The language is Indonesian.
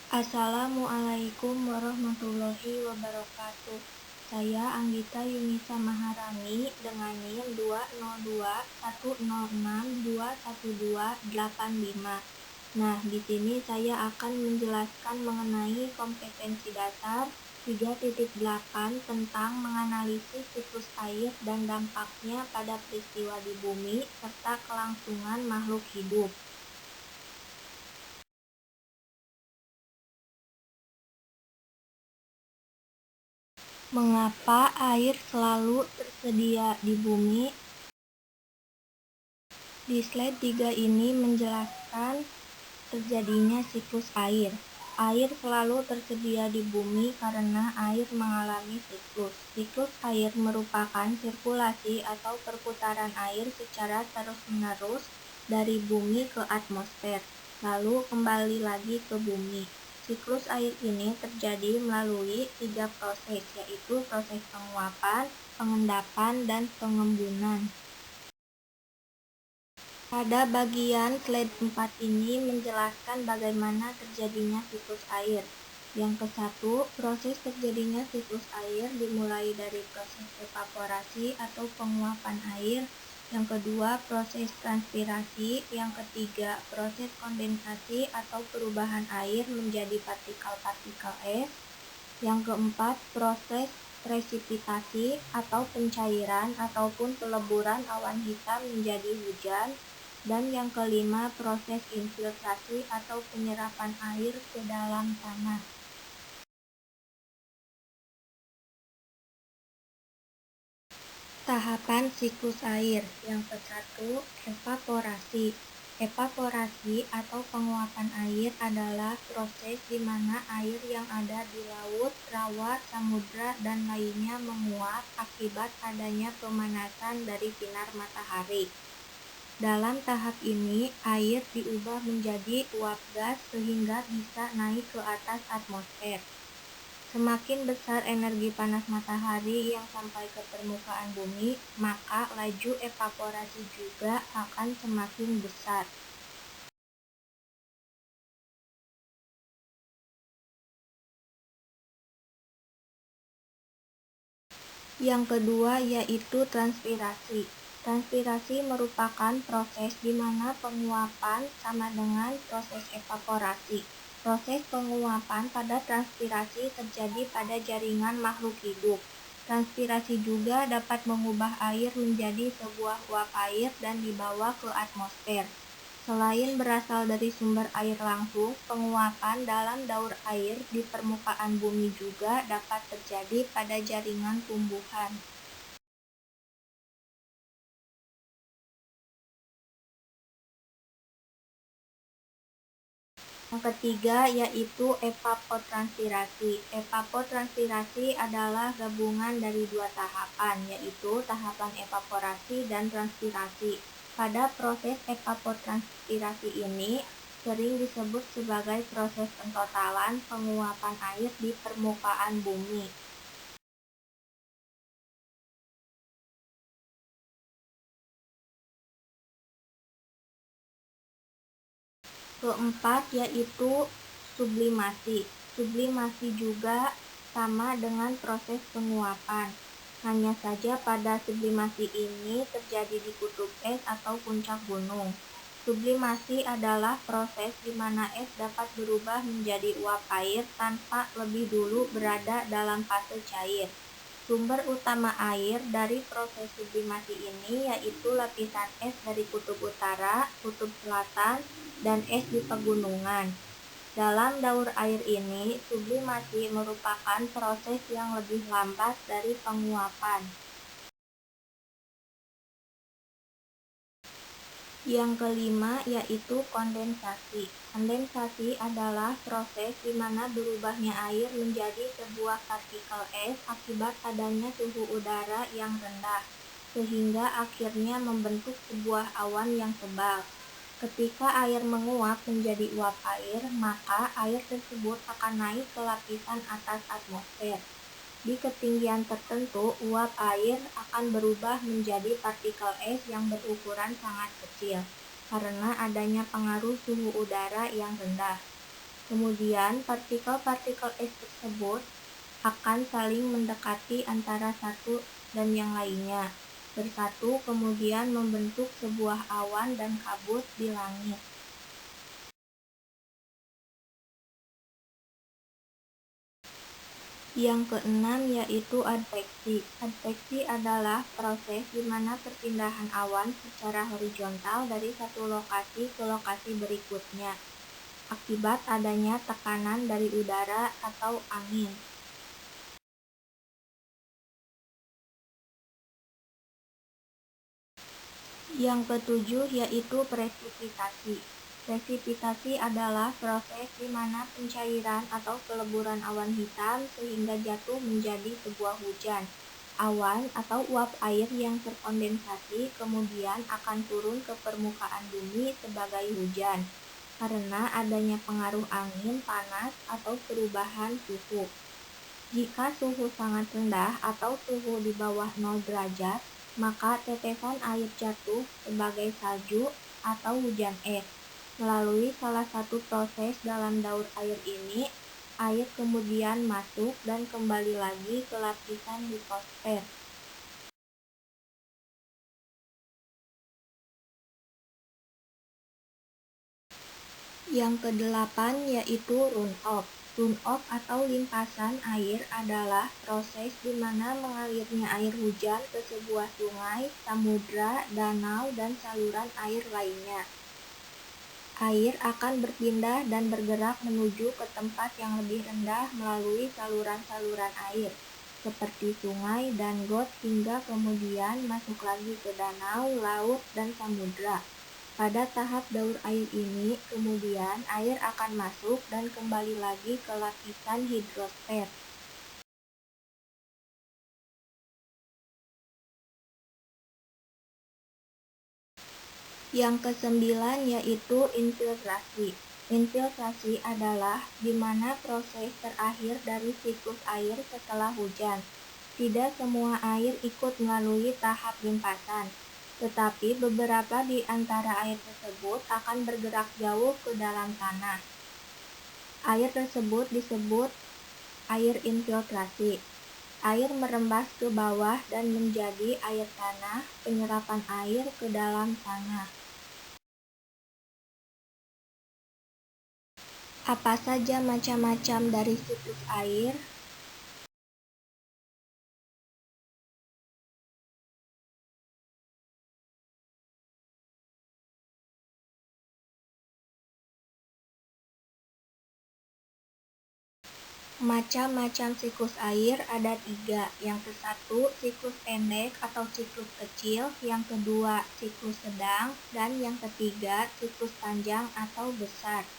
Assalamualaikum warahmatullahi wabarakatuh. Saya Anggita Yunisa Maharani dengan NIM 20210621285. Nah, di sini saya akan menjelaskan mengenai kompetensi dasar 3.8 tentang menganalisis siklus air dan dampaknya pada peristiwa di bumi serta kelangsungan makhluk hidup. Mengapa air selalu tersedia di bumi? Di slide 3 ini menjelaskan terjadinya siklus air. Air selalu tersedia di bumi karena air mengalami siklus. Siklus air merupakan sirkulasi atau perputaran air secara terus-menerus dari bumi ke atmosfer, lalu kembali lagi ke bumi. Siklus air ini terjadi melalui 3 proses, yaitu proses penguapan, pengendapan, dan pengembunan. Pada bagian slide 4 ini menjelaskan bagaimana terjadinya siklus air. Yang ke-1, proses terjadinya siklus air dimulai dari proses evaporasi atau penguapan air. Yang kedua, proses transpirasi. Yang ketiga, proses kondensasi atau perubahan air menjadi partikel-partikel es. Yang keempat, proses presipitasi atau pencairan ataupun peleburan awan hitam menjadi hujan. Dan yang kelima, proses infiltrasi atau penyerapan air ke dalam tanah. Tahapan siklus air. Yang ke-1, evaporasi. Evaporasi atau penguapan air adalah proses di mana air yang ada di laut, rawa, samudra, dan lainnya menguap akibat adanya pemanasan dari sinar matahari. Dalam tahap ini, air diubah menjadi uap gas sehingga bisa naik ke atas atmosfer. Semakin besar energi panas matahari yang sampai ke permukaan bumi, maka laju evaporasi juga akan semakin besar. Yang kedua yaitu transpirasi. Transpirasi merupakan proses di mana penguapan sama dengan proses evaporasi. Proses penguapan pada transpirasi terjadi pada jaringan makhluk hidup. Transpirasi juga dapat mengubah air menjadi sebuah uap air dan dibawa ke atmosfer. Selain berasal dari sumber air langsung, penguapan dalam daur air di permukaan bumi juga dapat terjadi pada jaringan tumbuhan. Yang ketiga yaitu evapotranspirasi. Evapotranspirasi adalah gabungan dari dua tahapan, yaitu tahapan evaporasi dan transpirasi. Pada proses evapotranspirasi ini sering disebut sebagai proses pentotalan penguapan air di permukaan bumi. Keempat yaitu sublimasi. Sublimasi juga sama dengan proses penguapan. Hanya saja pada sublimasi ini terjadi di kutub es atau puncak gunung. Sublimasi adalah proses di mana es dapat berubah menjadi uap air tanpa lebih dulu berada dalam fase cair. Sumber utama air dari proses sublimasi ini yaitu lapisan es dari kutub utara, kutub selatan, dan es di pegunungan. Dalam daur air ini, sublimasi merupakan proses yang lebih lambat dari penguapan. Yang kelima yaitu kondensasi. Kondensasi adalah proses di mana berubahnya air menjadi sebuah partikel es akibat adanya suhu udara yang rendah, sehingga akhirnya membentuk sebuah awan yang tebal. Ketika air menguap menjadi uap air, maka air tersebut akan naik ke lapisan atas atmosfer. Di ketinggian tertentu, uap air akan berubah menjadi partikel es yang berukuran sangat kecil karena adanya pengaruh suhu udara yang rendah. Kemudian, partikel-partikel es tersebut akan saling mendekati antara satu dan yang lainnya, bersatu kemudian membentuk sebuah awan dan kabut di langit. Yang keenam yaitu adveksi. Adveksi adalah proses di mana perpindahan awan secara horizontal dari satu lokasi ke lokasi berikutnya, akibat adanya tekanan dari udara atau angin. Yang ketujuh yaitu presipitasi. Presipitasi adalah proses di mana pencairan atau peleburan awan hitam sehingga jatuh menjadi sebuah hujan. Awan atau uap air yang terkondensasi kemudian akan turun ke permukaan bumi sebagai hujan karena adanya pengaruh angin panas atau perubahan suhu. Jika suhu sangat rendah atau suhu di bawah 0 derajat, maka tetesan air jatuh sebagai salju atau hujan es. Melalui salah satu proses dalam daur air ini, air kemudian masuk dan kembali lagi ke lapisan litosfer. Yang kedelapan yaitu runoff. Runoff atau limpasan air adalah proses di mana mengalirnya air hujan ke sebuah sungai, samudra, danau, dan saluran air lainnya. Air akan berpindah dan bergerak menuju ke tempat yang lebih rendah melalui saluran-saluran air, seperti sungai dan got hingga kemudian masuk lagi ke danau, laut, dan samudra. Pada tahap daur air ini, kemudian air akan masuk dan kembali lagi ke lapisan hidrosfer. Yang kesembilan yaitu infiltrasi. Infiltrasi adalah di mana proses terakhir dari siklus air setelah hujan. Tidak semua air ikut melalui tahap limpasan, tetapi beberapa di antara air tersebut akan bergerak jauh ke dalam tanah. Air tersebut disebut air infiltrasi. Air merembas ke bawah dan menjadi air tanah, penyerapan air ke dalam tanah. Apa saja macam-macam dari siklus air? Macam-macam siklus air ada 3. Yang ke-1 siklus pendek atau siklus kecil, yang kedua siklus sedang, dan yang ketiga siklus panjang atau besar.